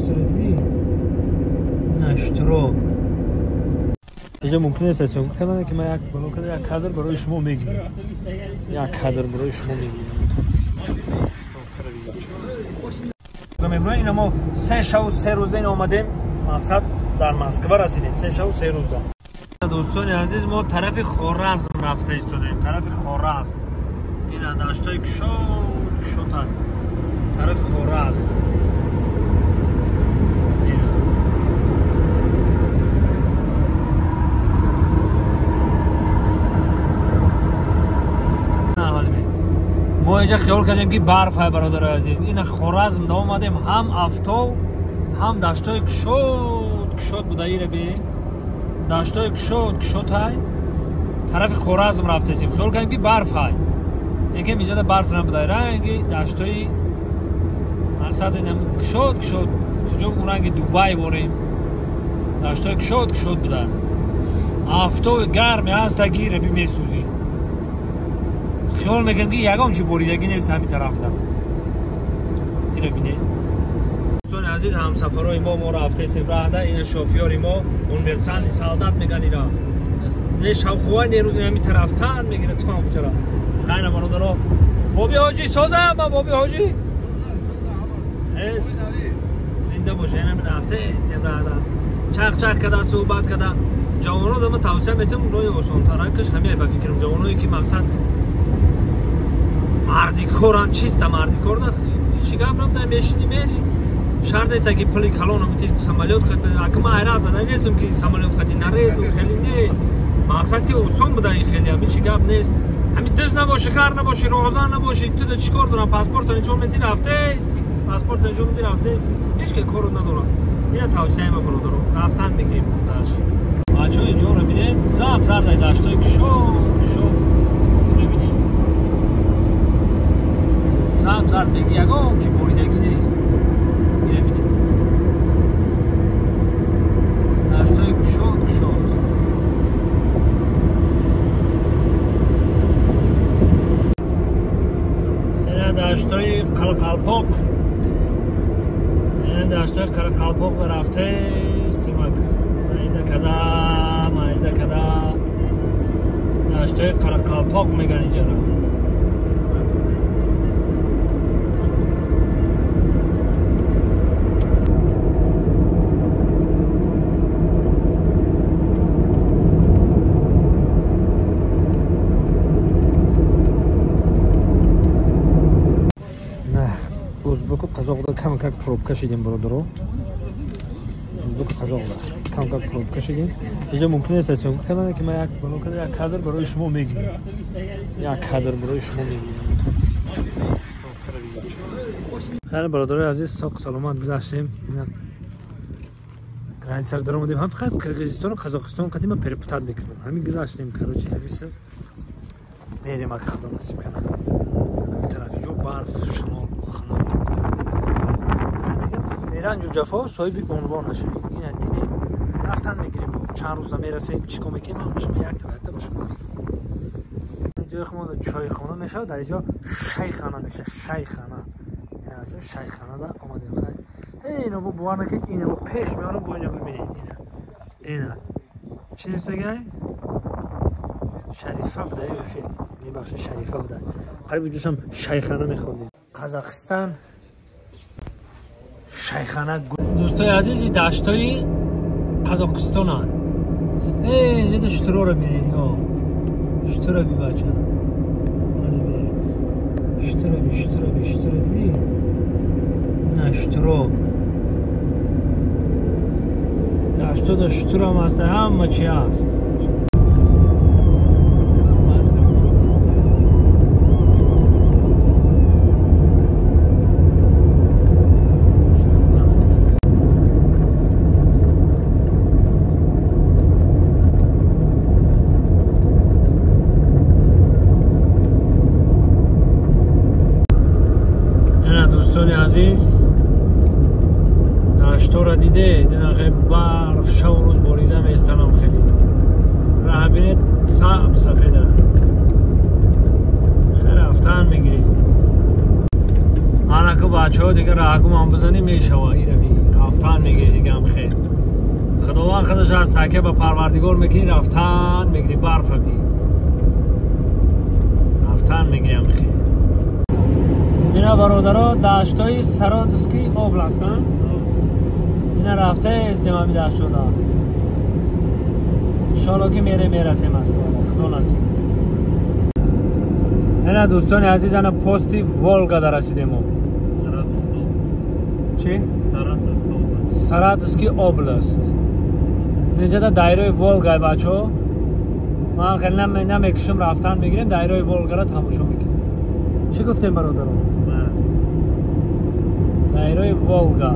شتر دیدی؟ نه شترو اینجا ممکنه سسیون کنن که من یک بلو کنم یک کادر برای شما میگیرم یک کادر برای شما میگیرم امروز اینا ما 3 شب و 3 روز این آمدیم مقصد در مسکو رسیدیم 3 شب و 3 روز دوستان عزیز ما طرف خورزم رفته ایستادیم طرف خورزم این دشتای کشوتن طرف خورزم ما اینجا خیال کردیم که برف های برادر عزیز این خورزم دا اومدیم هم افتو هم دشتای کشوت بوده ایره بی دشتای کشوت های طرف خورزم رفتیم خیال کردیم که برف های یکی میزده برف نبوده رنگی دشتای مقصد اینم کشوت کجا اون رنگ دوبای بوریم دشتای کشوت بوده افتو گرمی هست تا گیره بی میسوزی خیال میکنم که یگان چی بریدگی نیست همین طرف دا اینو بینید دوستان عزیز همسفرهای ما رفته استیم راه این شوفیار ما اون مرسند سالدات میگن اینا نه شوخوای نیروز همین طرف تن میگیره تو هم چرا خیلی برادرها بابی حاجی سازم من بابی حاجی زنده باشه همین رفته استیم راه دا چخ کده صحبت کده جوانو دم توصیه میتم روی آسان ترکش همین با فکرم جوانایی که مقصد مردی کوران چیست مردی کور نه چیگه هم میشینی میری شرط است که پلی کلون هم تیز سمالیات خد اگه ما ایراز ندیستم که سمالیات خدی نره تو خیلی نه مقصد که اصلا بوده این خیلی همین چیگه هم نیست همین دز نباشه خر نباشه روزان نباشه تو چیکار دارم پاسپورت انجام میدی رفته استی پاسپورت انجام میدی رفته استی هیچ که کارو ندارم اینا توصیه ما برادر رفتن میگیم داش بچه‌ها اینجا رو ببینید زاب زرد داشتای شو زب زرد بگی یگام چی بریدگی نیست اینه بینید دشتای کشوت اینه دشتای قلقلپاق در رفته استیمک مایده کده دشتای قلقلپاق میگن اینجا رو узбеку қазоқда кам-как пробка шидем бародаро узбеку қазоқда кам-как пробка шидем инҷа мумкин аст сём канада ки ман як бано када як кадр барои шумо мегирам як кадр барои шумо мегирам хеле бародарои азиз соқ саломат гузаштем ина границаро даромадем ҳам фақат қирғизистону қазоқистон қадима перепутат мекардам ҳамин гузаштем короче ҳамиса мерем ака худо насиб кана ҳамин тарафи ҷо барф шамол хунок میرن جو جفا صاحب عنوان نشه اینا دیدی رفتن میگیریم چند روز میرسیم چیکار میکنیم ما یک تا باشیم اینجا خونه چای خانه میشه در اینجا شیخانه میشه شیخانه اینا شیخانه دا اومدیم خیلی اینا با باور نکنید اینا با پیش میارم با اینا ببینید اینا چی نیست دیگه شریفه بوده یا چی این بخش شریفه بوده قریب دوستم شیخانه میخوندیم قزاقستان شیخانه دوستای عزیزی دشتای قزاقستان هست اینجا شترو رو بینید شترو بی بچه شترو دیدی نه شترو دشتا شترو هم هست همه چی هست دوستان عزیز دشتا را دیده دنقه برف شب و روز بریده میستنم خیلی راه بینید سفیده خیلی رفتن میگیرید حالا که بچه ها دیگه راه هم بزنی میشوه ایره بی راه رفتن میگیری دیگه هم خیر. خداوند خودش از تکیه به پروردگار میکنی رفتن میگیری برف بی رفتن میگیری هم خیر. اینا برادرها دشتای سراتسکی اوبلاست ها. اینا رفته استیمامی دشت دا انشاءالله که میرسیم از خدا نصیب. اینا دوستان عزیز انا پستی ولگا در رسیدیم. چی؟ سراتسکی اوبلاست. اینجا در دایره ولگا بچه ها. ما خیلی نمیکشم رفتن میگیریم دایره ولگا را تماشا میکنیم. چی گفتیم برادران؟ دایره ولگا.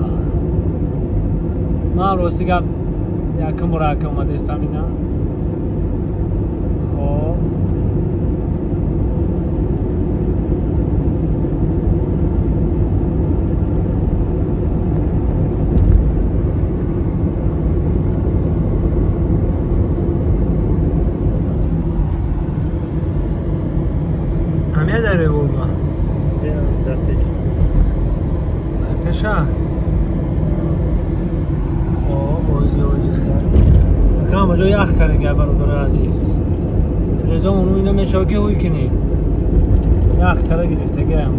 ما راستی گفت یکم مراکه اومده استامینا. خب همه دایره ولگا پیشه کام جو یخ کردیم برادر عزیز. تلویزیون اونو اینا میشه که هوی کنیم یخ کرده گرفته گرم.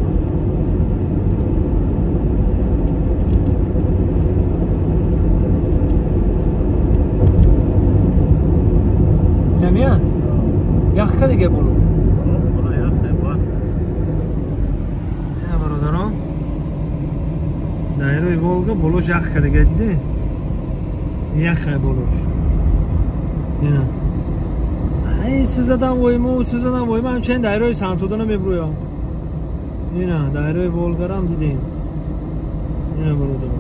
نمیه یخ کرده گه بلو برادران دایره ولگا بلوش یخ کرده گه دیده یخ بلوش. اینا ای سزادم وایمو هم چند دایره سنتودو نمیبرویا. اینا دایره ولگا هم دیدیم. اینا برادران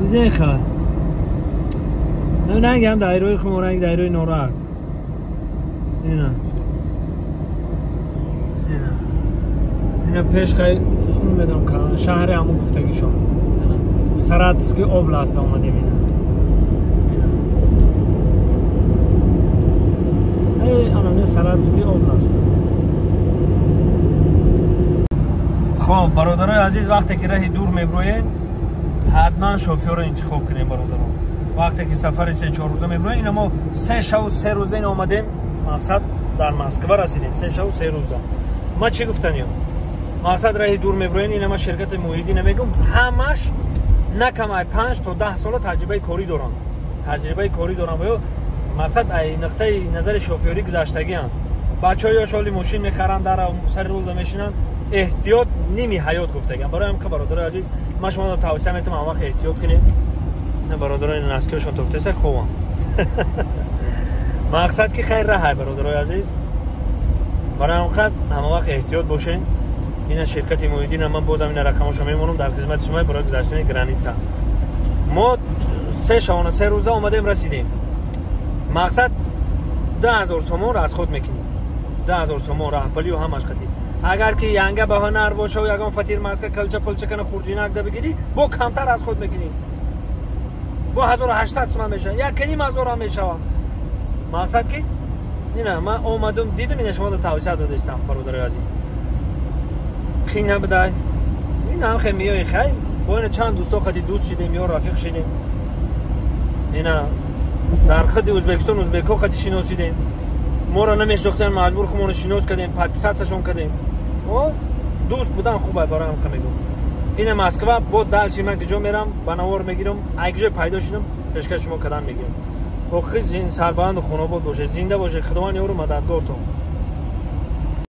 دیده خواه نگم دایره خمورنگ دایره نورک. اینا پیش خیلی میدونم که شهر همون گفتگی شما سراتسکی اوبلاست آمدیم. اینا سراتسکی اوبلاست. خب برادرای عزیز وقتی که راه دور میبروین حتما شوفر رو انتخاب کنیم برادران. وقتی که سفر 3-4 روزه میبروین اینا ما 3 شب و 3 روزه این آمدیم مقصد در مسکو رسیدیم 3 شب و 3 روزه. ما چی گفتنیم مقصد راه دور میبروین اینا ما شرکت موحدی نمیگم همش نکمای 5 تا 10 سال تجربه کاری دارم و مقصد ای نقطه نظر شوفری گذشتگی هم بچه‌ها یا شالی ماشین میخرن در سر رول میشینن احتیاط نیمی حیات گفتگی برای هم که برادر عزیز ما شما رو توصیه میتونم هم وقت احتیاط کنید. نه برادران نسکشون توفته خوبم مقصد که خیر راه برادرای عزیز برای هم وقت احتیاط باشین. این شرکت موحدین من بازم این رقمشو میمونم در خدمت شما برای گذشتن گرانیتسا. ما 3 شب و 3 روزه اومدیم رسیدیم مقصد 10,000 سومون را از خود میکنیم 10,000 سومون راهپلی و همش خطی. اگر که ینگه به هنر باشه و یگان فطیر مسکه کلچه پلچه کنه خورجینک ده بگیری با کمتر از خود میکنیم با 1800 تومان میشه یا کنیم 1000 هم میشه. مقصد که اینا من اومدم دیدم این شما رو توصیه دادم برادر عزیز خیلی نبدای این هم خیلی میای خیلی با این چند دوستا خیلی دوست شدیم یا رفیق شدیم. اینا در خدی ازبکستان ازبکو خیلی شناس شدیم ما را نمیشناختن مجبور خودمون شناس کردیم پادپساتشون کردیم و دوست بودن خوبه برای هم خیلی میگم. این مسکو با دلچی من کجا میرم بناور میگیرم اگه پیدا شدم پیشکش شما کدام میگیرم و خیلی سربلند و خوناباد باشه زنده باشه خداوند یارو مددگار تو